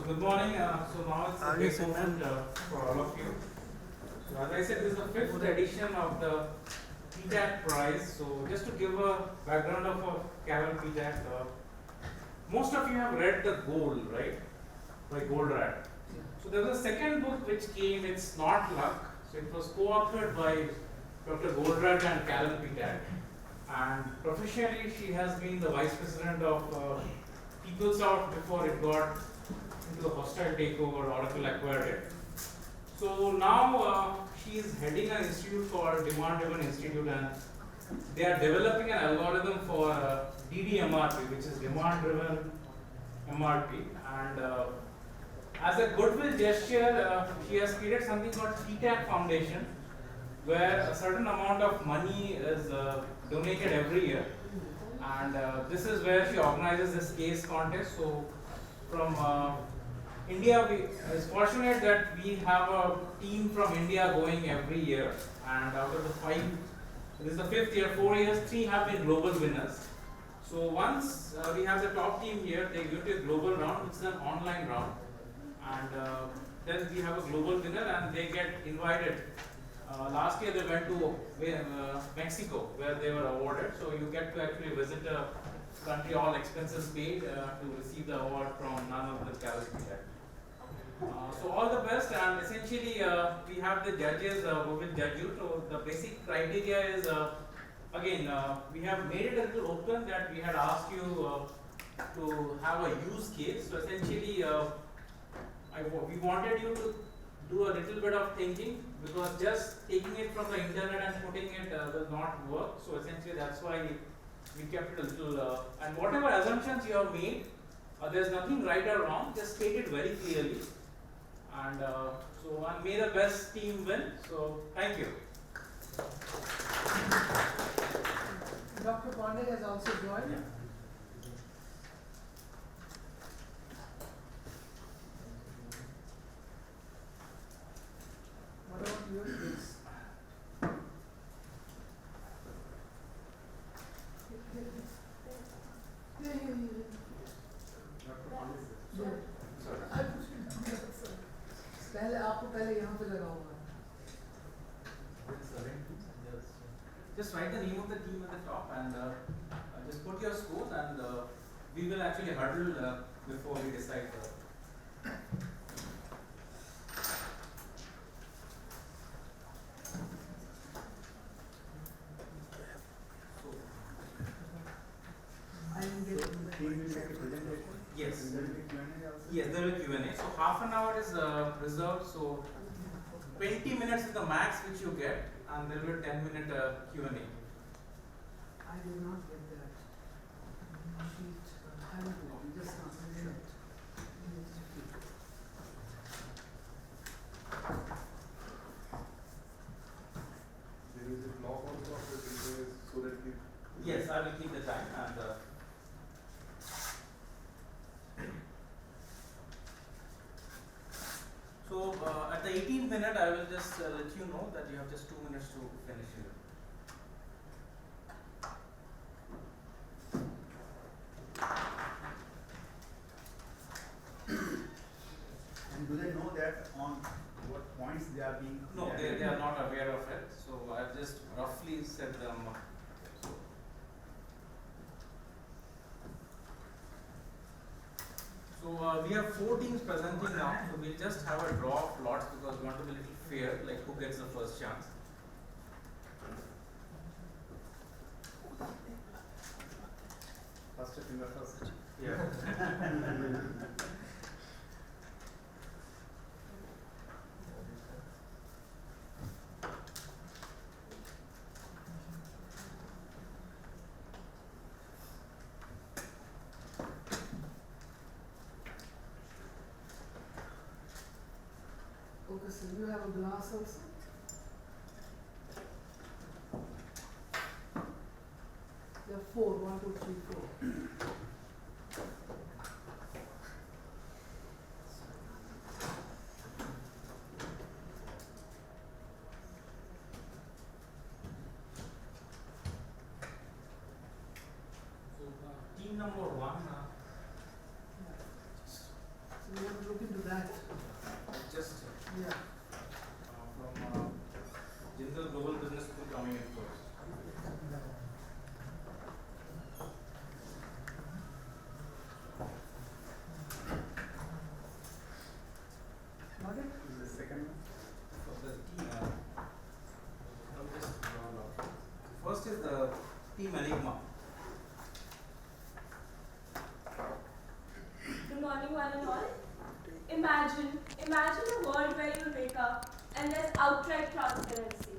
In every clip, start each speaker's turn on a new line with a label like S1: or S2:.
S1: good morning. So now it's a big moment for all of you. So as I said, this is the fifth edition of the PTAC prize. So just to give a background of Carol PTAC, most of you have read The Goal, right? By Goldratt. So there's a second book which came, it's Not Luck. So it was co-authored by Dr. Goldratt and Callum PTAC. And professionally, she has been the vice president of PeopleSoft before it got into a hostile takeover. Oracle acquired it. So now she is heading an institute called Demand Driven Institute, and they are developing an algorithm for DDMRP, which is Demand Driven MRP. And as a goodwill gesture, she has created something called PTAC Foundation, where a certain amount of money is donated every year. And this is where she organizes this case contest. So from India, it's fortunate that we have a team from India going every year. And out of the 5, this is the 5th year, 4 years, 3 have been global winners. So once we have the top team here, they go to a global round, which is an online round. And then we have a global winner and they get invited. Last year they went to Mexico, where they were awarded. So you get to actually visit a country, all expenses paid, to receive the award from none other than Carol PTAC. So all the best, and essentially we have the judges who will judge you. So the basic criteria is, again, we have made it a little open that we had asked you to have a use case. So essentially we wanted you to do a little bit of thinking, because just taking it from the internet and putting it will not work. So essentially that's why we kept it a little, and whatever assumptions you have made, there's nothing right or wrong, just state it very clearly. And so may the best team win. So thank you.
S2: Dr. Pandey has also joined.
S1: Yeah.
S2: What about your kids? पहले आपको पहले यहाँ पे लगा होगा.
S1: Just write the name of the team at the top and just put your scores, and we will actually huddle before we decide.
S2: I didn't get
S1: Yes. Yes, there will be Q&A. So half an hour is reserved. So 20 minutes is the max which you get, and there will be a 10-minute Q&A.
S2: I did not get that sheet. I will do it. Just not a minute.
S3: There is a block also of the details so that we.
S1: Yes, I will keep the time. And so at the 18th minute, I will just let you know that you have just 2 minutes to finish it.
S4: And do they know that on what points they are being?
S1: No, they are not aware of it. So I've just roughly said them. So we have 4 teams presenting now. So we'll just have a draw of lots because we want to be a little fair, like who gets the first chance.
S4: First finger first.
S1: Yeah.
S2: Okay, so you have a glass also? There are 4. 1, 2, 3, 4.
S1: So team number 1.
S2: So you want to look
S5: Imagine a world where you wake up and there's outright transparency.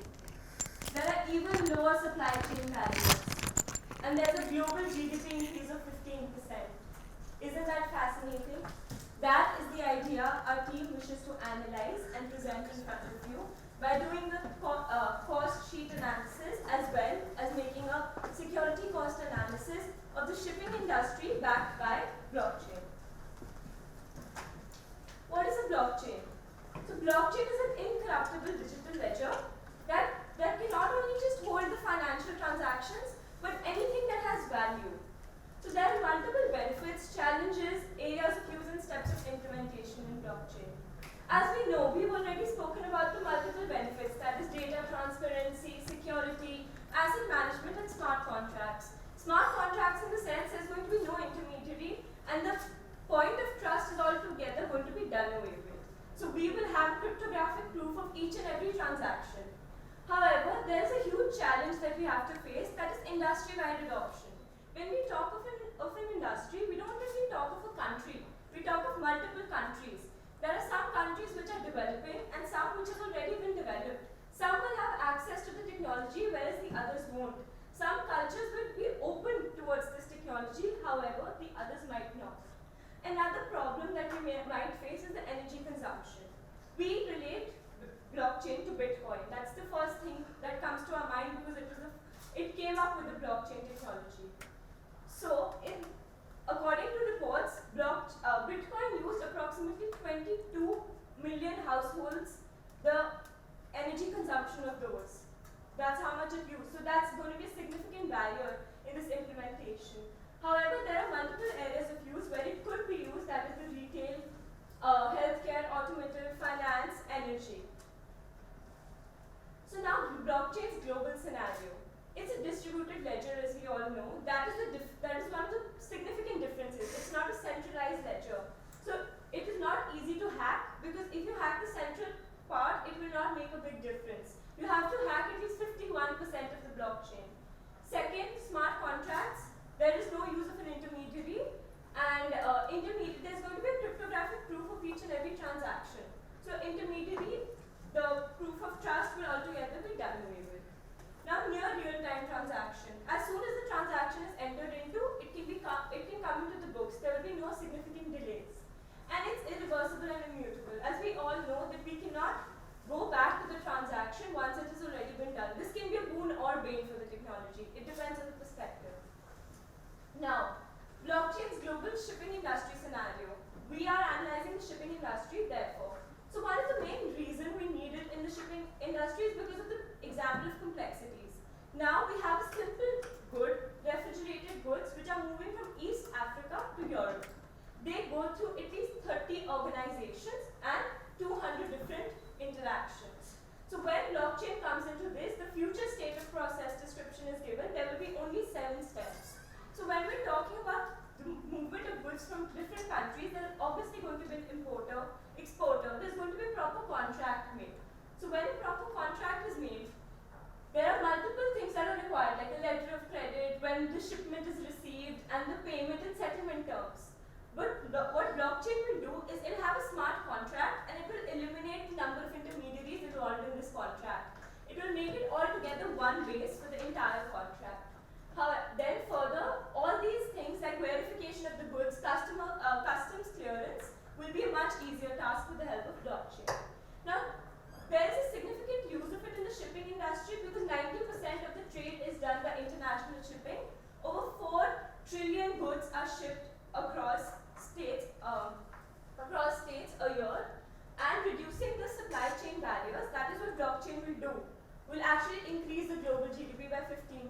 S5: There are even lower supply chain barriers. And there's a global GDP increase of 15%. Isn't that fascinating? That is the idea our team wishes to analyze and present in front of you by doing the cost sheet analysis as well as making a security cost analysis of the shipping industry backed by blockchain. What is a blockchain? So blockchain is an incorruptible digital ledger that can not only just hold the financial transactions, but anything that has value. So there are multiple benefits, challenges, areas of use and steps of implementation in blockchain. As we know, we've already spoken about the multiple benefits, that is data transparency, security, asset management and smart contracts. Smart contracts in the sense there's going to be no intermediary and the point of trust is altogether going to be done away with. So we will have cryptographic proof of each and every transaction. However, there is a huge challenge that we have to face, that is industry-wide adoption. When we talk of an industry, we don't really talk of a country. We talk of multiple countries. There are some countries which are developing and some which have already been developed. Some will have access to the technology whereas the others won't. Some cultures will be open towards this technology, however, the others might not. Another problem that we might face is the energy consumption. We relate blockchain to Bitcoin. That's the first thing that comes to our mind because it came up with the blockchain technology. So, according to reports, Bitcoin used approximately 22 million households, the energy consumption of those. That's how much it used. So that's going to be a significant barrier in this implementation. However, there are multiple areas of use where it could be used, that is the retail, healthcare, automotive, finance, energy. So now, blockchain's global scenario. It's a distributed ledger, as we all know. That is one of the significant differences. It's not a centralized ledger. So it is not easy to hack because if you hack the central part, it will not make a big difference. You have to hack at least 51% of the blockchain. Second, smart contracts. There is no use of an intermediary, and there's going to be a cryptographic proof of each and every transaction. So intermediary, the proof of trust will altogether be done away with. Now, near real-time transaction. As soon as the transaction is entered into, it can come into the books. There will be no significant delays. And it's irreversible and immutable. As we all know that we cannot go back to the transaction once it has already been done. This can be a boon or bane for the technology. It depends on the perspective. Now, blockchain's global shipping industry scenario. We are analyzing the shipping industry, therefore. So one of the main reasons we need it in the shipping industry is because of the example of complexities. Now we have a simple good, refrigerated goods, which are moving from East Africa to Europe. They go through at least 30 organizations and 200 different interactions. So when blockchain comes into this, the future state of process description is given. There will be only 7 steps. So when we're talking about the movement of goods from different countries, there is obviously going to be an importer, exporter. There's going to be a proper contract made. So when a proper contract is made, there are multiple things that are required, like a letter of credit, when the shipment is received, and the payment and settlement terms. But what blockchain will do is it will have a smart contract and it will eliminate the number of intermediaries involved in this contract. It will make it all together one base for the entire contract. Then further, all these things like verification of the goods, customs clearance will be a much easier task with the help of blockchain. Now, there is a significant use of it in the shipping industry because 90% of the trade is done by international shipping. Over 4 trillion goods are shipped across states a year, and reducing the supply chain barriers, that is what blockchain will do, will actually increase the global GDP by 15%,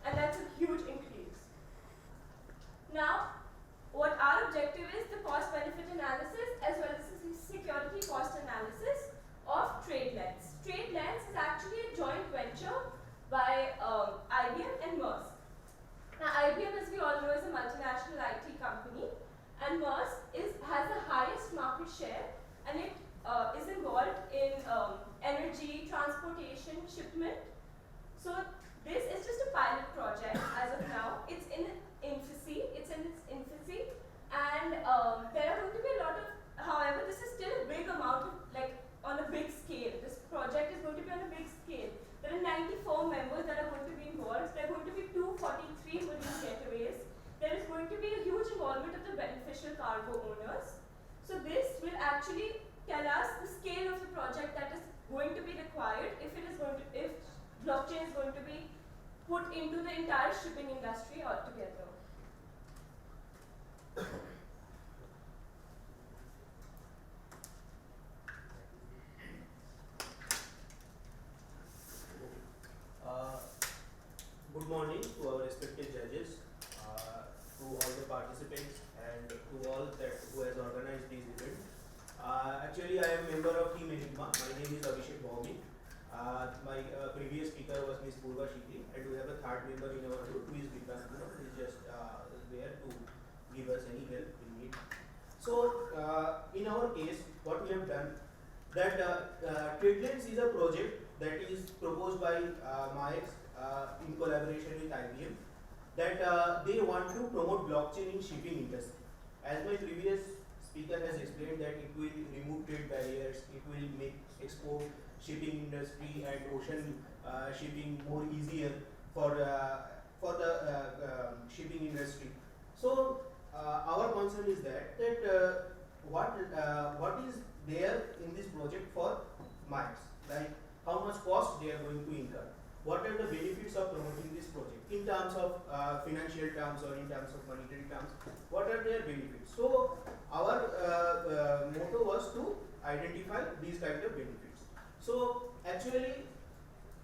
S5: and that's a huge increase. Now, what our objective is, the cost-benefit analysis as well as the security cost analysis of TradeLens. TradeLens is actually a joint venture by IBM and Maersk. Now, IBM, as we all know, is a multinational IT company, and Maersk has the highest market share, and it is involved in energy, transportation, shipment. So this is just a pilot project as of now. It's in its infancy, and there are going to be a lot of, however, this actually tell us the scale of the project that is going to be required if blockchain is going to be put into the entire shipping industry altogether.
S6: Uh, Good morning to our respected judges, to all the participants, and to all that who has organized this event. Actually, I am member of Team Enigma. My name is Abhishek Bhaumi. My previous speaker was Ms. Purva Shikri, and we have a third member in our group, who is Vikrant Guna, who is just there to give us any help we need. So, in our case, what we have done, that TradeLens is a project that is proposed by MAEX in collaboration with IBM, that they want to promote blockchain in shipping industry. As my previous speaker has explained, that it will remove trade barriers, it will make export shipping industry and ocean shipping more easier for the shipping industry. So our concern is that what is there in this project for MAEX, like how much cost they are going to incur, what are the benefits of promoting this project in terms of financial terms or in terms of monetary terms, what are their benefits. So our motto was to identify these kind of benefits. So actually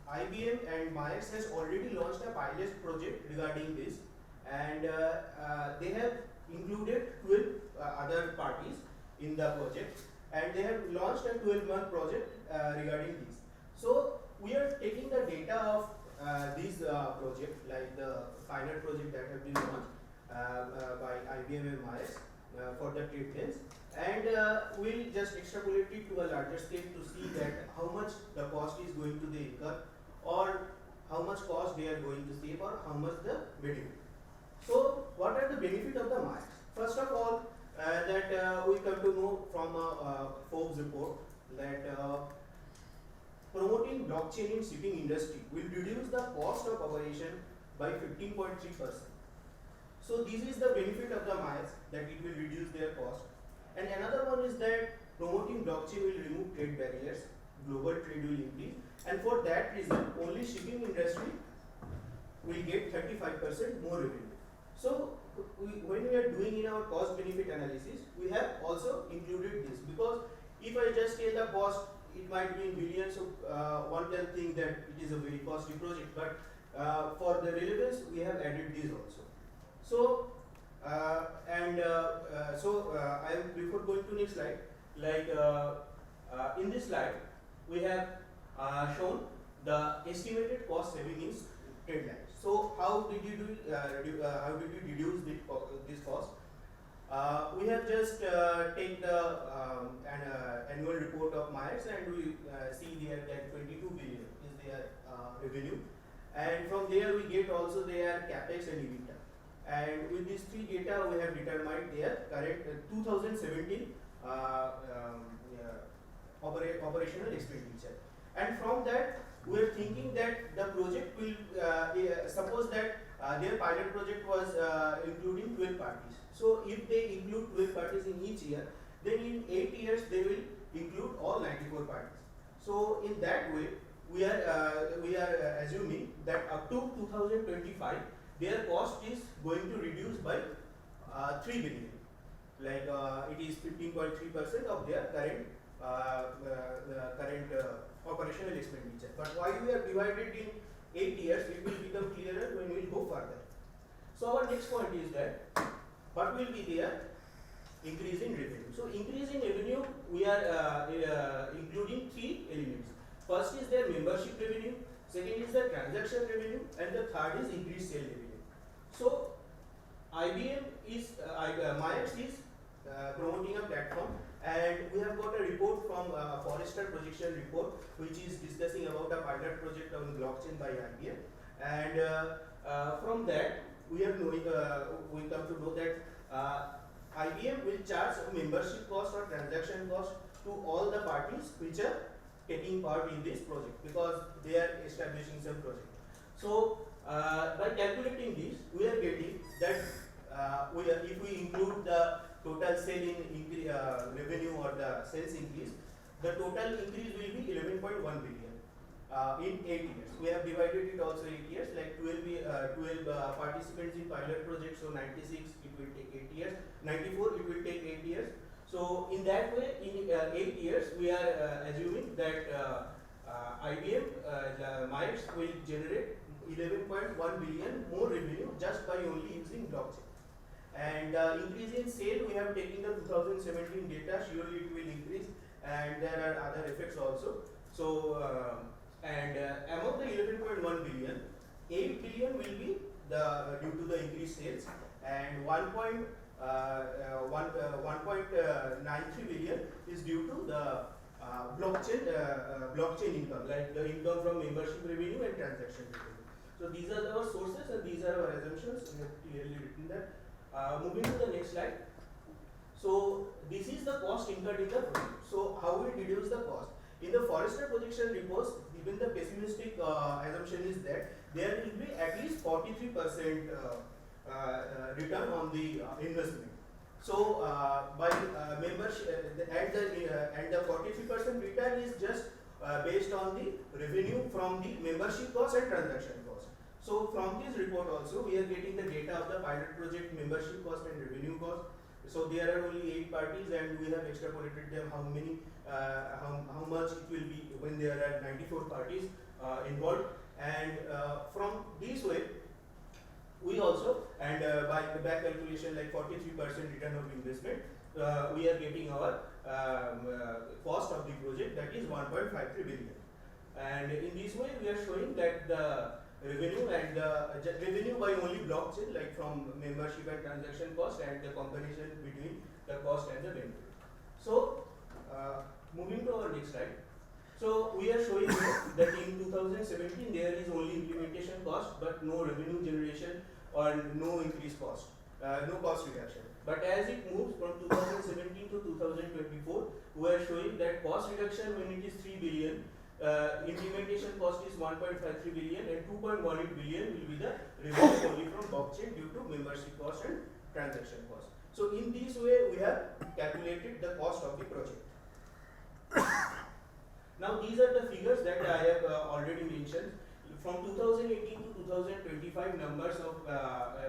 S6: IBM and MAEX has already launched a pilot project regarding this, and they have included 12 other parties in the project, and they have launched a 12-month project regarding this. So we are taking the data of these projects, like the final project that have been launched by IBM and MAEX for the TradeLens, and we'll just extrapolate it to a larger scale to see that how much the cost is going to they incur, or how much cost they are going to save, or how much the benefit. So what are the benefit of the MAEX? First of all, that we come to know from a Forbes report that promoting blockchain in shipping industry will reduce the cost of operation by 15.3%. So this is the benefit of the MAEX, that it will reduce their cost. And another one is that promoting blockchain will remove trade barriers, global trade will increase, and for that reason only shipping industry will get 35% more revenue. So when we are doing in our cost benefit analysis, we have also included this, because if I just tell the cost, it might be in billions, so one can think that it is a very costly project, but for the relevance we have added this also. So I am before going to next slide, like in this slide we have shown the estimated cost saving in TradeLens. So how did you reduce this cost? We have just take the annual report of MAEX, and we see there that 22 billion is their revenue, and from there we get also their capex and EBITDA. And with these three data, we have determined their current 2017 operational expenditure. And from that, we are thinking that the project will suppose that their pilot project was including 12 parties. So if they include 12 parties in each year, then in 8 years they will include all 94 parties. So in that way, we are assuming that up to 2025, their cost is going to reduce by 3 billion. Like it is 15.3% of their current operational expenditure. But why we are divided in 8 years, it will become clearer when we go further. So our next point is that what will be their increase in revenue. So increase in revenue, we are including 3 elements. First is their membership revenue, second is the transaction revenue, and the third is increased sale revenue. So IBM is MAEX is promoting a platform, and we have got a report from Forrester projection report, which is discussing about a pilot project on blockchain by IBM, and from that we are knowing we come to know that IBM will charge a membership cost or transaction cost to all the parties which are taking part in this project, because they are establishing some project. So by calculating this, we are getting that if we include the total sale in revenue or the sales increase, the total increase will be 11.1 billion in 8 years. We have divided it also 8 years, like 12 participants in pilot project, so 96 it will take 8 years, 94 it will take 8 years. So in that way, in 8 years, we are assuming that IBM, Maersk will generate 11.1 billion more revenue just by only using blockchain. And increase in sale, we have taken the 2017 data, surely it will increase, and there are other effects also. So, among the 11.1 billion, 8 billion will be due to the increased sales, and 1.93 billion is due to the blockchain income, like the income from membership revenue and transaction revenue. So these are our sources and these are our assumptions. We have clearly written that. Moving to the next slide. So this is the cost incurred in the project. So how we deduce the cost? In the Forrester projection reports, even the pessimistic assumption is that there will be at least 43% return on the investment. So by membership, and the 43% return is just based on the revenue from the membership cost and transaction cost. So from this report also, we are getting the data of the pilot project membership cost and revenue cost. So there are only 8 parties, and we have extrapolated them how many, how much it will be when there are 94 parties involved. And from this way, we also, and by the back calculation, like 43% return of investment, we are getting our cost of the project, that is 1.53 billion. And in this way, we are showing that the revenue and the revenue by only blockchain, like from membership and transaction cost, and the combination between the cost and the benefit. So, moving to our next slide. So we are showing that in 2017 there is only implementation cost, but no revenue generation or no increased cost, no cost reduction. But as it moves from 2017 to 2024, we are showing that cost reduction when it is 3 billion, implementation cost is 1.53 billion, and 2.18 billion will be the revenue only from blockchain due to membership cost and transaction cost. So in this way, we have calculated the cost of the project. Now these are the figures that I have already mentioned. From 2018 to 2025 numbers of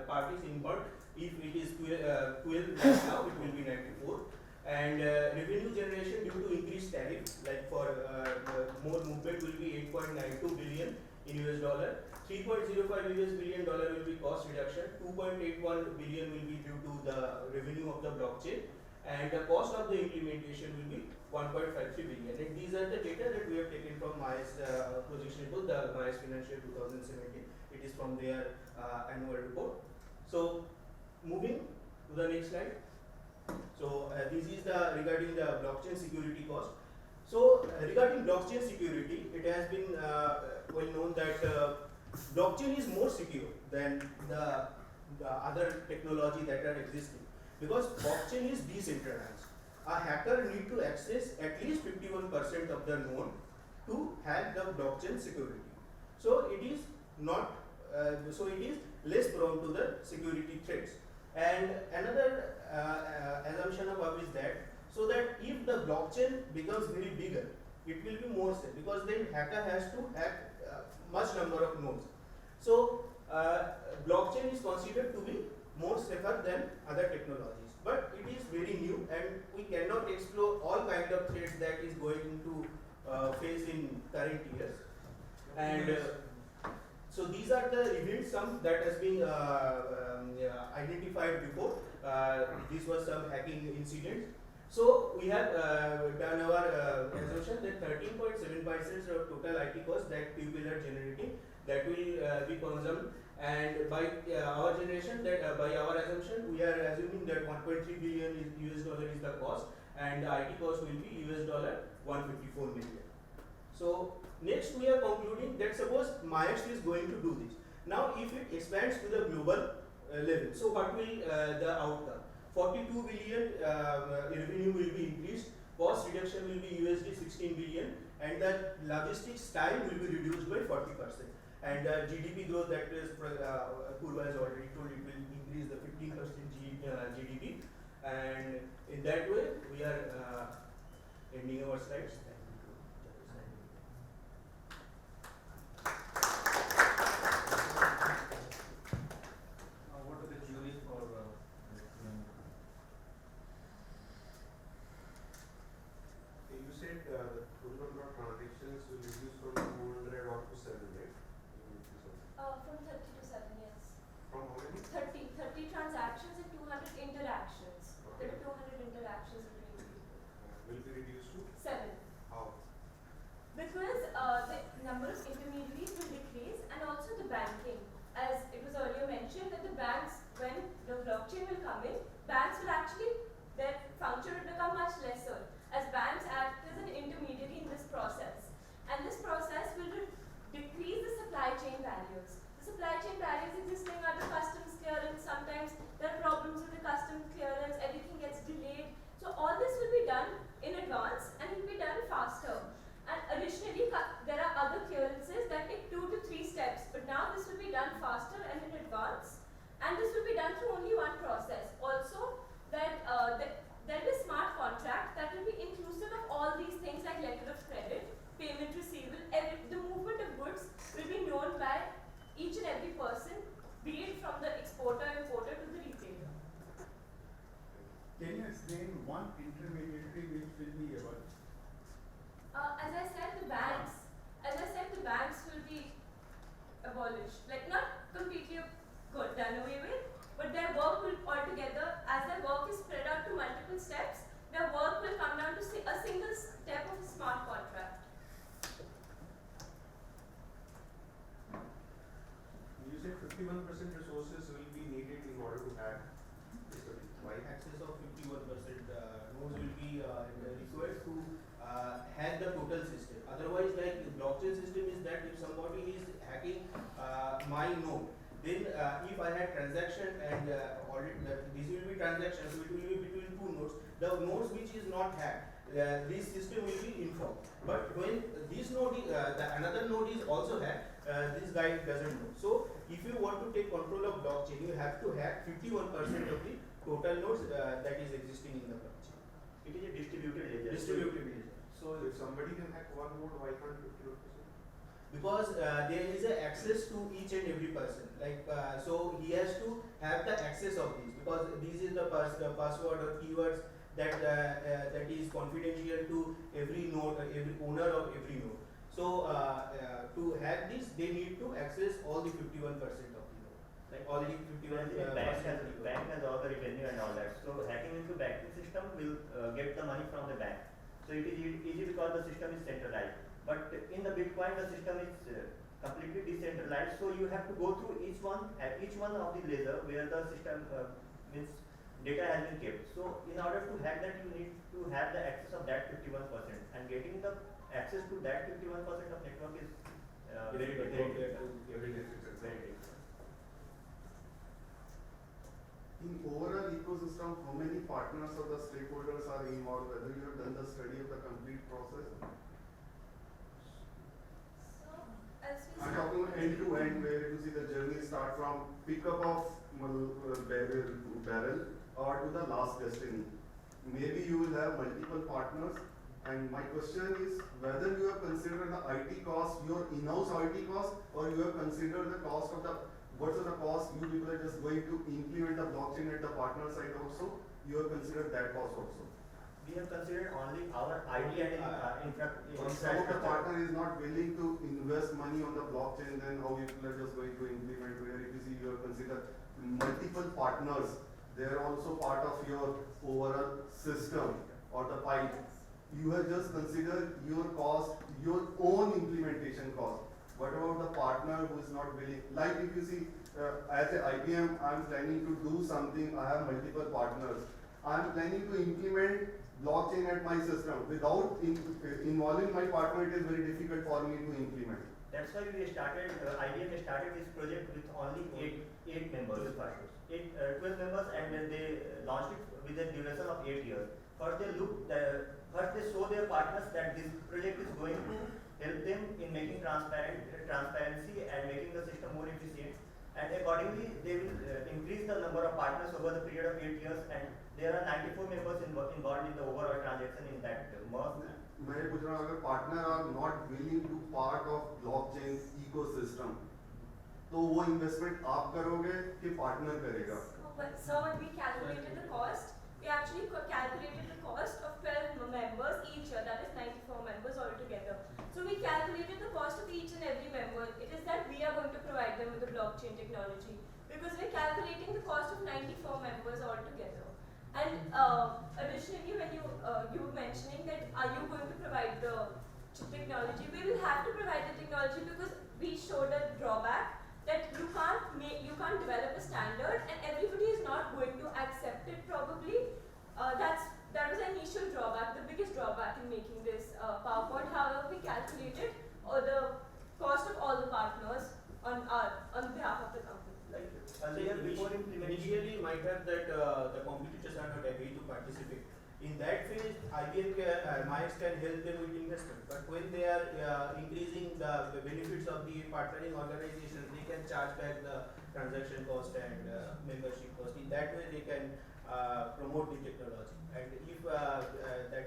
S6: parties involved, if it is 12 right now, it will be 94. And revenue generation due to increased tariff, like for more movement will be 8.92 billion in US dollar, 3.05 US billion dollar will be cost reduction, 2.81 billion will be due to the revenue of the blockchain, and the cost of the implementation will be 1.53 billion. And these are the data that we have taken from Maersk projection report, the Maersk Financial 2017. It is from their annual report. So moving to the next slide. So this is the regarding the blockchain security cost. So regarding blockchain security, it has been well known that blockchain is more secure than the other technology that are existing, because blockchain is decentralized. A hacker need to access at least 51% of the node to hack the blockchain security. So it is not, so it is less prone to the security threats. And another assumption above is that, so that if the blockchain becomes very bigger, it will be more safe, because then hacker has to hack much number of nodes. So blockchain is considered to be more safer than other technologies. But it is very new, and we cannot explore all kind of threats that is going to face in current years. And so these are the events, some that has been identified before. This was some hacking incidents. So we have done our assumption that 13.75 cents of total IT cost that people are generating, that will be consumed. And by our generation, that by our assumption, we are assuming that 1.3 billion US dollar is the cost, and the IT cost will be US dollar 154 million. So next we are concluding that suppose Maersk is going to do this. Now if it expands to the global level, so what will the outcome? 42 billion revenue will be increased, cost reduction will be USD 16 billion, and the logistics time will be reduced by 40%. And GDP growth, that is Purva has already told, it will increase the 15% GDP. And in that way, we are ending our slides. Thank you.
S1: What are the jury for
S3: You said the total number of transactions will reduce from 200 odd to 7, right?
S5: From 30 to 7, yes.
S3: From how many?
S5: 30 transactions and 200 interactions. There
S3: Okay.
S5: are 200 interactions between people.
S3: Will be reduced to
S5: 7.
S3: how?
S5: Because the number of intermediaries will decrease, and also the banking. As it was earlier mentioned, that the banks, when the blockchain will come in, banks will actually, their function will become much lesser, as banks act as an intermediary in this process. And this process will decrease the supply chain barriers. The supply chain barriers existing are the customs clearance. Sometimes there are problems with the customs clearance, everything gets delayed. So all this will be done in advance and will be done faster. And additionally, there are other clearances that take 2 to 3 steps, but now this will be done faster and in advance, and this will be done through only one process. Also, that there will be a smart contract that will be inclusive of all these things like letter of credit, payment receivable, the movement of goods will be known by each and every person, be it from the exporter, importer to the retailer.
S4: Can you explain one intermediary which will be able?
S5: As I said, the banks will be abolished. Like, not completely done away with, but their work will altogether, as their work is spread out to multiple steps, their work will come down to a single step of a smart contract.
S3: You said 51% resources will be needed in order to hack this study. Why?
S6: Access of 51% nodes will be required to hack the total system. Otherwise, like the blockchain system is that if somebody is hacking my node, then if I had transaction and already this will be transaction, so it will be between 2 nodes. The nodes which is not hacked, this system will be informed. But when this node, the another node is also hacked, this guy doesn't know. So if you want to take control of blockchain, you have to hack 51% of the total nodes that is existing in the blockchain.
S7: It is a distributed ledger.
S6: Distributed ledger.
S3: So if somebody can hack one node, why can't 51%?
S6: Because there is a access to each and every person. Like so, he has to have the access of these, because this is the password or keywords that that is confidential to every node, every owner of every node. So to hack this, they need to access all the 51% of the node, like already 51%.
S7: Bank has all the revenue and all that. So hacking into banking system will get the money from the bank. So it is easy because the system is centralized. But in the Bitcoin, the system is completely decentralized. So you have to go through each one of the ledger where the system means data has been kept. So in order to hack that, you need to have the access of that 51%, and getting the access to that 51% of network is very difficult.
S3: In overall ecosystem, how many partners or the stakeholders are involved? Whether you have done the study of the complete process?
S5: So, as we
S3: I'm
S5: said,
S3: talking end to end, where you see the journey start from pickup of barrel or to the last destiny. Maybe you will have multiple partners, and my question is whether you have considered the IT cost, your in-house IT cost, or you have considered the cost of the, what's the cost you people are just going to implement the blockchain at the partner side also, you have considered that cost also.
S7: We have considered only our IT and
S3: Some of the partner is not willing to invest money on the blockchain, then how you people are just going to implement, where if you see you have considered multiple partners, they are also part of your overall system or the pipe. You have just considered your cost, your own implementation cost. What about the partner who is not willing? Like if you see, as a IBM, I am planning to do something, I have multiple partners. I am planning to implement blockchain at my system. Without involving my partner, it is very difficult for me to implement.
S7: That's why we started, IBM started this project with only 8 members first. 12 members, and then they launched it with a duration of 8 years. First they show their partners that this project is going to help them in making transparency and making the system more efficient. And accordingly, they will increase the number of partners over the period of 8 years, and there are 94 members involved in the overall transaction in that merge.
S3: मैं ये पूछ रहा हूँ अगर partner are not willing to part of blockchain ecosystem, तो वो investment आप करोगे कि partner करेगा?
S5: So when we calculated the cost, we actually calculated the cost of 12 members each year, that is 94 members altogether. So we calculated the cost of each and every member. It is that we are going to provide them with the blockchain technology because we're calculating the cost of 94 members altogether. And additionally, when you were mentioning that are you going to provide the technology, we will have to provide the technology because we showed a drawback that you can't develop a standard and everybody is not going to accept it probably. That was an initial drawback, the biggest drawback in making this PowerPoint. However, we calculated the cost of all the partners on behalf of the company.
S7: Like
S6: So
S7: earlier before implementation.
S6: initially might have that the competitors are not agree to participate. In that phase, IBM Maersk can help them with investment. But when they are increasing the benefits of the partnering organization, they can charge back the transaction cost and membership cost. In that way, they can promote the technology. And if that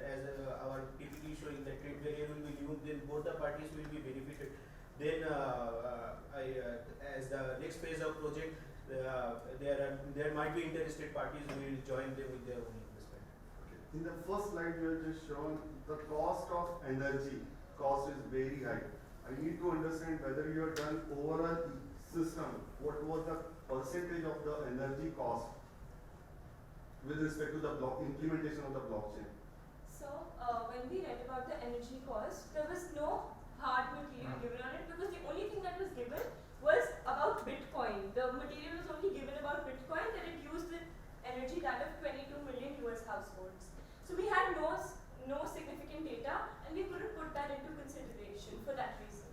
S6: as our PPT showing that trade barrier will be removed, then both the parties will be benefited. Then as the next phase of project, there might be interested parties who will join them with their own investment.
S3: In the first slide you have just shown the cost of energy cost is very high. I need to understand whether you have done overall system, what was the percentage of the energy cost with respect to the implementation of the blockchain?
S5: So when we read about the energy cost, there was no hard material given on it because the only thing that was given was about Bitcoin. The material was only given about Bitcoin, that it used the energy that of 22 million US households. So we had no significant data and we couldn't put that into consideration for that reason.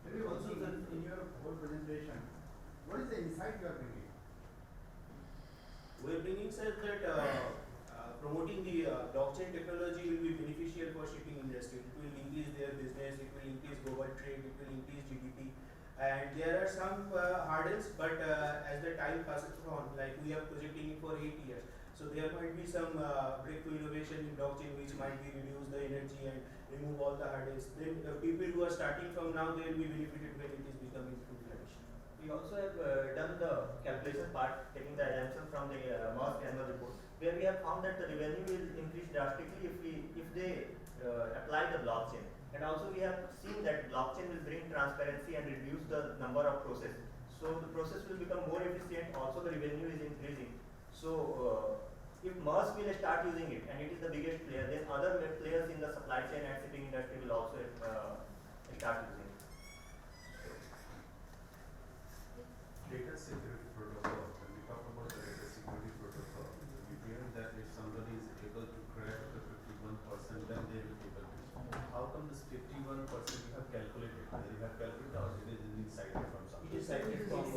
S4: Maybe also in your whole presentation, what is the insight you are bringing?
S6: We are bringing said that promoting the blockchain technology will be beneficial for shipping industry. It will increase their business, it will increase global trade, it will increase GDP. And there are some hurdles, but as the time passes on, like we are projecting for 8 years. So there might be some breakthrough innovation in blockchain which might be reduce the energy and remove all the hurdles. Then people who are starting from now, they will be benefited when it is becoming full fledged.
S7: We also have done the calculation part, taking the assumption from the Maersk annual report, where we have found that the revenue will increase drastically if they apply the blockchain. And also we have seen that blockchain will bring transparency and reduce the number of processes. So the process will become more efficient. Also the revenue is increasing. So if Maersk will start using it, and it is the biggest player, then other players in the supply chain and shipping industry will also start using it.
S8: Data security protocol, when we talk about the data security protocol, we claim that if somebody is able to crack the 51%, then they will be able to. How come this 51% you have calculated? Whether you have calculated or it is inside from something?
S6: It is cited from
S8: The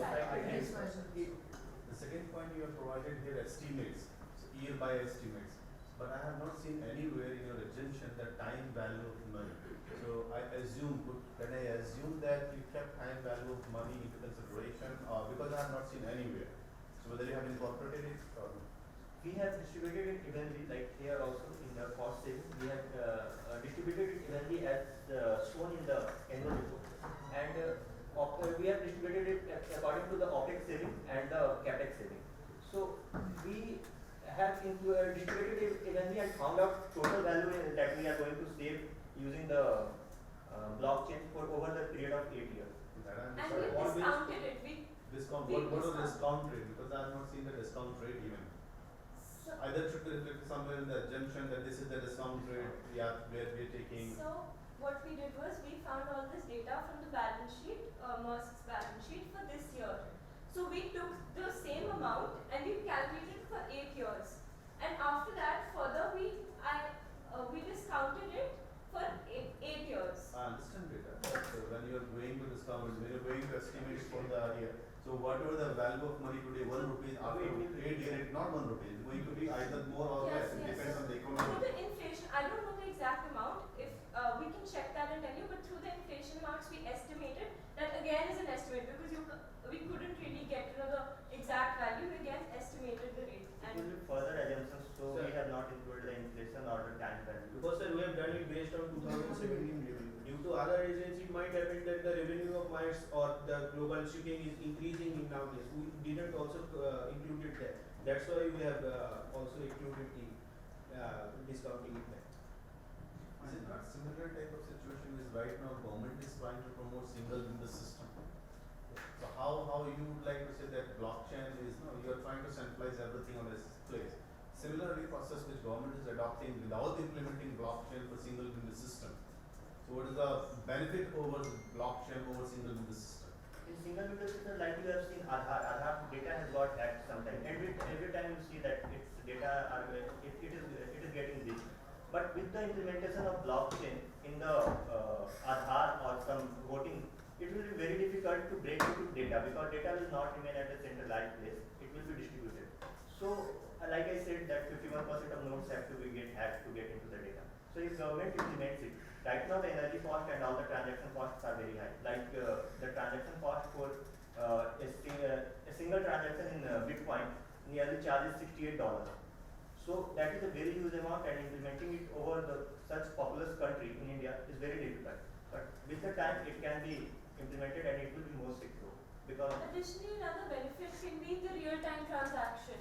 S8: second point you have provided here estimates, so year by estimates. But I have not seen anywhere in your exemption the time value of money. So can I assume that you kept time value of money into consideration, or because I have not seen anywhere? So whether you have incorporated it or not?
S7: We have distributed it evenly, like here also in the cost saving, we have distributed it evenly as shown in the annual report. And we have distributed it according to the OPEX saving and the CAPEX saving. So we have distributed it evenly and found out total value that we are going to save using the blockchain for over the period of 8 years.
S8: That I
S5: And
S8: understand.
S5: we
S8: What will-
S5: discounted it.
S8: Discount,
S5: we
S8: what was the
S5: discount.
S8: discount rate? Because I have not seen the discount rate even.
S5: So,
S8: Either should be reflected somewhere in the exemption that this is the discount rate, where we are taking.
S5: So what we did was we found all this data from the balance sheet, Maersk's balance sheet for this year. So we took the same amount and we calculated for 8 years. And after that, further we discounted it for 8 years.
S8: I understand data. So when you are going to discount, when you are going to estimate for the year, so whatever the value of money today, 1 rupee, after 8 years, it's not 1 rupee, it's going to be either more or less, it depends on the
S5: Through
S8: economy.
S5: the inflation, I don't know the exact amount. If we can check that and tell you, but through the inflation amounts we estimated, that again is an estimate because we couldn't really get to know the exact value. We again estimated the rate.
S7: It will be further assumptions So
S6: Sir.
S7: we have not included the inflation or the time value.
S6: Because sir, we have done it based on 2017 revenue. Due to other agencies, it might happen that the revenue of mines or the global shipping is increasing in nowadays. We didn't also include it there. That's why we have also included the discounting impact.
S8: Is it not similar type of situation is right now government is trying to promote single window system? So how you would like to say that blockchain is, no, you are trying to centralize everything on this place. Similarly, process which government is adopting without implementing blockchain for single window system. So what is the benefit over the blockchain over single window system?
S7: In single window system, like you have seen Aadhaar data has got hacked sometime. Every time you see that its data are it is getting breached. But with the implementation of blockchain in the Aadhaar or some voting, it will be very difficult to break into data because data will not remain at a centralized place. It will be distributed. So, like I said, that 51% of nodes have to be hacked to get into the data. So, if government implements it, right now the energy cost and all the transaction costs are very high. Like the transaction cost for a single transaction in Bitcoin nearly charges $68. So that is a very huge amount, and implementing it over such populous country in India is very difficult. But with the time, it can be implemented and it will be more secure because.
S5: Additionally, another benefit can be the real-time transaction.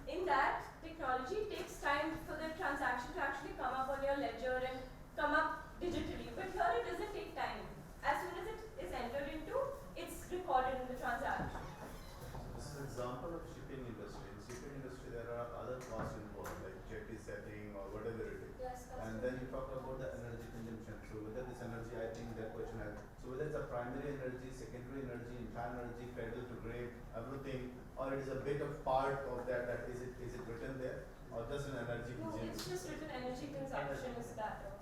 S5: In that, technology takes time for the transaction to actually come up on your ledger and come up digitally. But here it doesn't take time. As soon as it is entered into, it's recorded in the transaction.
S8: This is an example of shipping industry. In shipping industry, there are other costs involved, like jetty setting or whatever it is.
S5: Yes,
S8: And then you talk about the energy consumption. So whether this energy, I think that question has, so whether it's a primary energy, secondary energy, entire energy, cradle to grave, everything, or it is a bit of part of that, is it written there, or just an energy
S5: No,
S8: consumption?
S5: it's just written energy consumption is that.